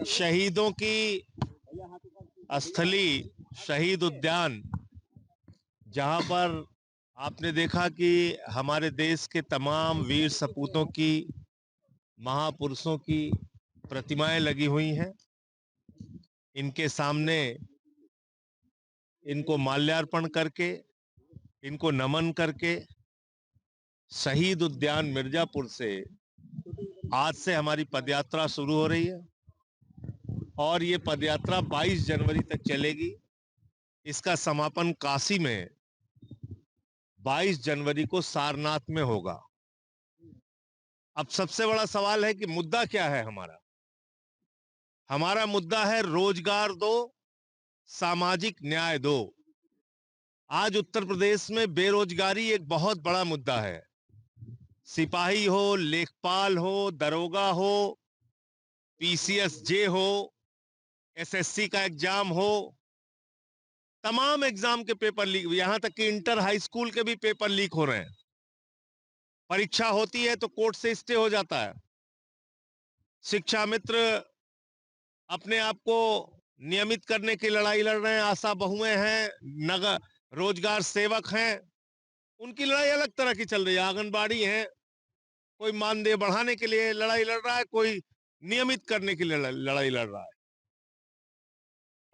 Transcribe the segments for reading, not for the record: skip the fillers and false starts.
शहीदों की स्थली शहीद उद्यान, जहां पर आपने देखा कि हमारे देश के तमाम वीर सपूतों की, महापुरुषों की प्रतिमाएं लगी हुई हैं। इनके सामने इनको माल्यार्पण करके, इनको नमन करके शहीद उद्यान मिर्जापुर से आज से हमारी पदयात्रा शुरू हो रही है और ये पदयात्रा 22 जनवरी तक चलेगी। इसका समापन काशी में 22 जनवरी को सारनाथ में होगा। अब सबसे बड़ा सवाल है कि मुद्दा क्या है हमारा? हमारा मुद्दा है रोजगार दो, सामाजिक न्याय दो। आज उत्तर प्रदेश में बेरोजगारी एक बहुत बड़ा मुद्दा है। सिपाही हो, लेखपाल हो, दरोगा हो, पीसीएस जे हो, एसएससी का एग्जाम हो, तमाम एग्जाम के पेपर लीक, यहां तक कि इंटर हाई स्कूल के भी पेपर लीक हो रहे हैं। परीक्षा होती है तो कोर्ट से स्टे हो जाता है। शिक्षा मित्र अपने आप को नियमित करने की लड़ाई लड़ रहे हैं, आशा बहुएं हैं, नगर रोजगार सेवक हैं, उनकी लड़ाई अलग तरह की चल रही है। आंगनबाड़ी है, कोई मानदेय बढ़ाने के लिए लड़ाई लड़ रहा है, कोई नियमित करने के लिए लड़ाई लड़ रहा है।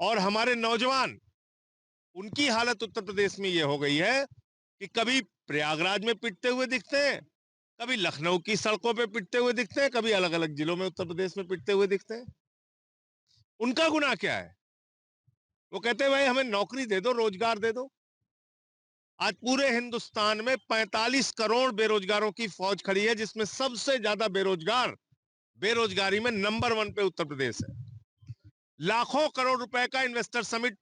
और हमारे नौजवान, उनकी हालत उत्तर प्रदेश में यह हो गई है कि कभी प्रयागराज में पिटते हुए दिखते हैं, कभी लखनऊ की सड़कों पे पिटते हुए दिखते हैं, कभी अलग अलग जिलों में उत्तर प्रदेश में पिटते हुए दिखते हैं। उनका गुनाह क्या है? वो कहते हैं भाई हमें नौकरी दे दो, रोजगार दे दो। आज पूरे हिंदुस्तान में 45 करोड़ बेरोजगारों की फौज खड़ी है, जिसमें सबसे ज्यादा बेरोजगारी में नंबर 1 पे उत्तर प्रदेश है। लाखों करोड़ रुपए का इन्वेस्टर समिट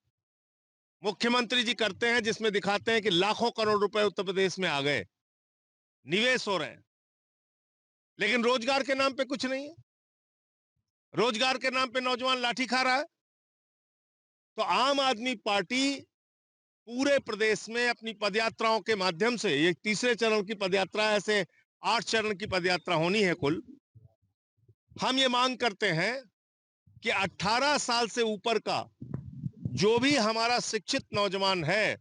मुख्यमंत्री जी करते हैं, जिसमें दिखाते हैं कि लाखों करोड़ रुपए उत्तर प्रदेश में आ गए, निवेश हो रहे हैं, लेकिन रोजगार के नाम पे कुछ नहीं है। रोजगार के नाम पे नौजवान लाठी खा रहा है। तो आम आदमी पार्टी पूरे प्रदेश में अपनी पदयात्राओं के माध्यम से, ये तीसरे चरण की पदयात्रा, ऐसे 8 चरण की पदयात्रा होनी है कुल। हम ये मांग करते हैं कि 18 साल से ऊपर का जो भी हमारा शिक्षित नौजवान है,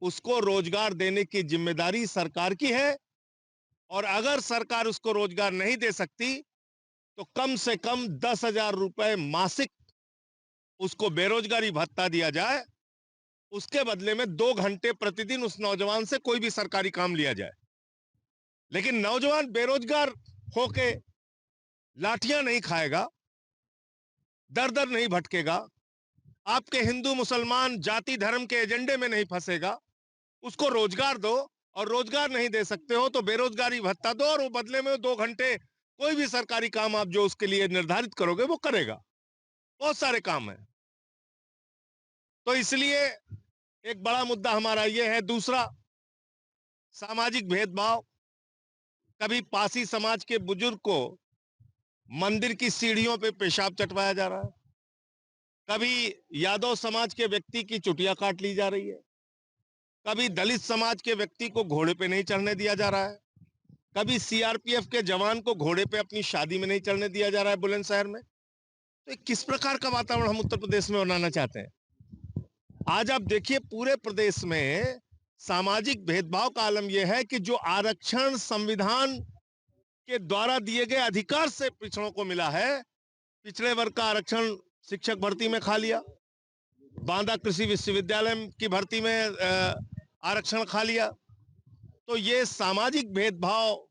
उसको रोजगार देने की जिम्मेदारी सरकार की है। और अगर सरकार उसको रोजगार नहीं दे सकती तो कम से कम 10,000 रुपए मासिक उसको बेरोजगारी भत्ता दिया जाए। उसके बदले में 2 घंटे प्रतिदिन उस नौजवान से कोई भी सरकारी काम लिया जाए। लेकिन नौजवान बेरोजगार होके लाठियां नहीं खाएगा, दर दर नहीं भटकेगा, आपके हिंदू मुसलमान जाति धर्म के एजेंडे में नहीं फंसेगा। उसको रोजगार दो, और रोजगार नहीं दे सकते हो तो बेरोजगारी भत्ता दो, और वो बदले में 2 घंटे कोई भी सरकारी काम आप जो उसके लिए निर्धारित करोगे वो करेगा। बहुत सारे काम है। तो इसलिए एक बड़ा मुद्दा हमारा यह है। दूसरा, सामाजिक भेदभाव। कभी पासी समाज के बुजुर्ग को मंदिर की सीढ़ियों पे पेशाब चटवाया जा रहा है, कभी यादव समाज के व्यक्ति की चुटिया काट ली जा रही है, कभी दलित समाज के व्यक्ति को घोड़े पे नहीं चढ़ने दिया जा रहा है, कभी सीआरपीएफ के जवान को घोड़े पे अपनी शादी में नहीं चढ़ने दिया जा रहा है बुलंदशहर में। तो किस प्रकार का वातावरण हम उत्तर प्रदेश में बनाना चाहते हैं? आज आप देखिए पूरे प्रदेश में सामाजिक भेदभाव का आलम यह है कि जो आरक्षण संविधान के द्वारा दिए गए अधिकार से पिछड़ों को मिला है, पिछड़े वर्ग का आरक्षण शिक्षक भर्ती में खा लिया, बांदा कृषि विश्वविद्यालय की भर्ती में आरक्षण खा लिया। तो ये सामाजिक भेदभाव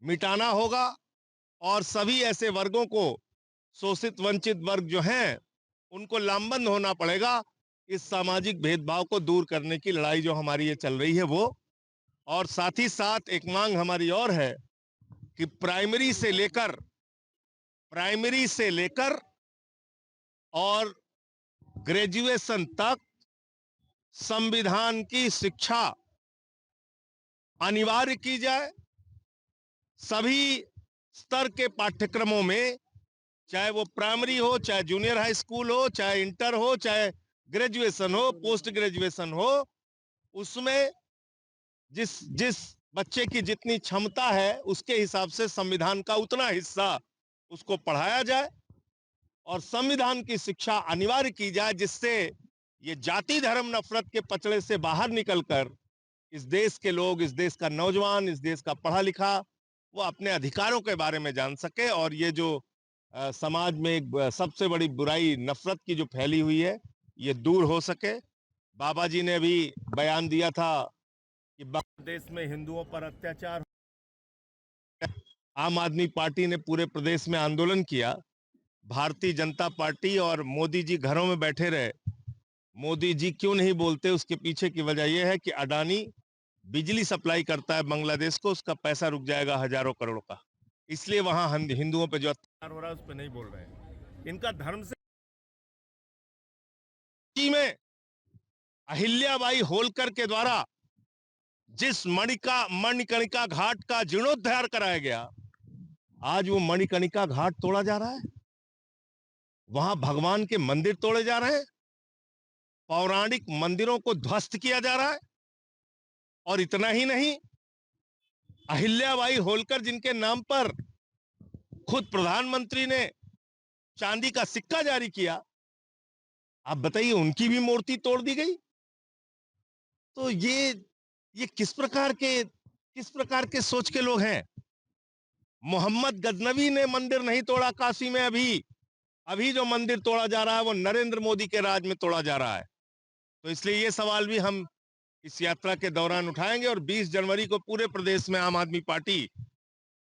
मिटाना होगा और सभी ऐसे वर्गों को, शोषित वंचित वर्ग जो हैं, उनको लामबंद होना पड़ेगा। इस सामाजिक भेदभाव को दूर करने की लड़ाई जो हमारी ये चल रही है वो। और साथ ही साथ एक मांग हमारी और है कि प्राइमरी से लेकर और ग्रेजुएशन तक संविधान की शिक्षा अनिवार्य की जाए। सभी स्तर के पाठ्यक्रमों में, चाहे वो प्राइमरी हो, चाहे जूनियर हाई स्कूल हो, चाहे इंटर हो, चाहे ग्रेजुएशन हो, पोस्ट ग्रेजुएशन हो, उसमें जिस जिस बच्चे की जितनी क्षमता है उसके हिसाब से संविधान का उतना हिस्सा उसको पढ़ाया जाए। और संविधान की शिक्षा अनिवार्य की जाए, जिससे ये जाति धर्म नफरत के पचड़े से बाहर निकलकर इस देश के लोग, इस देश का नौजवान, इस देश का पढ़ा लिखा वो अपने अधिकारों के बारे में जान सके और ये जो समाज में एक सबसे बड़ी बुराई नफरत की जो फैली हुई है ये दूर हो सके। बाबा जी ने अभी बयान दिया था कि बांग्लादेश में हिंदुओं पर अत्याचार, आम आदमी पार्टी ने पूरे प्रदेश में आंदोलन किया, भारतीय जनता पार्टी और मोदी जी घरों में बैठे रहे। मोदी जी क्यों नहीं बोलते, उसके पीछे की वजह यह है कि अडानी बिजली सप्लाई करता है बांग्लादेश को, उसका पैसा रुक जाएगा हजारों करोड़ का, इसलिए वहां हिंदुओं पे जो अत्याचार हो रहा है उस पर नहीं बोल रहे हैं। इनका धर्म से में अहिल्याबाई होलकर के द्वारा जिस मणिकर्णिका घाट का जीर्णोद्धार कराया गया, आज वो मणिकर्णिका घाट तोड़ा जा रहा है, वहां भगवान के मंदिर तोड़े जा रहे हैं, पौराणिक मंदिरों को ध्वस्त किया जा रहा है। और इतना ही नहीं, अहिल्याबाई होलकर जिनके नाम पर खुद प्रधानमंत्री ने चांदी का सिक्का जारी किया, आप बताइए उनकी भी मूर्ति तोड़ दी गई। तो ये किस प्रकार के सोच के लोग हैं। मोहम्मद गजनवी ने मंदिर नहीं तोड़ा काशी में, अभी जो मंदिर तोड़ा जा रहा है वो नरेंद्र मोदी के राज में तोड़ा जा रहा है। तो इसलिए ये सवाल भी हम इस यात्रा के दौरान उठाएंगे और 20 जनवरी को पूरे प्रदेश में आम आदमी पार्टी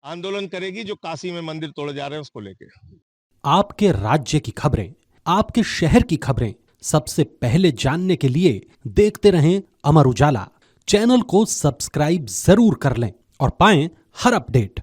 आंदोलन करेगी जो काशी में मंदिर तोड़े जा रहे हैं उसको लेके। आपके राज्य की खबरें, आपके शहर की खबरें सबसे पहले जानने के लिए देखते रहें अमर उजाला। चैनल को सब्सक्राइब जरूर कर लें और पाएं हर अपडेट।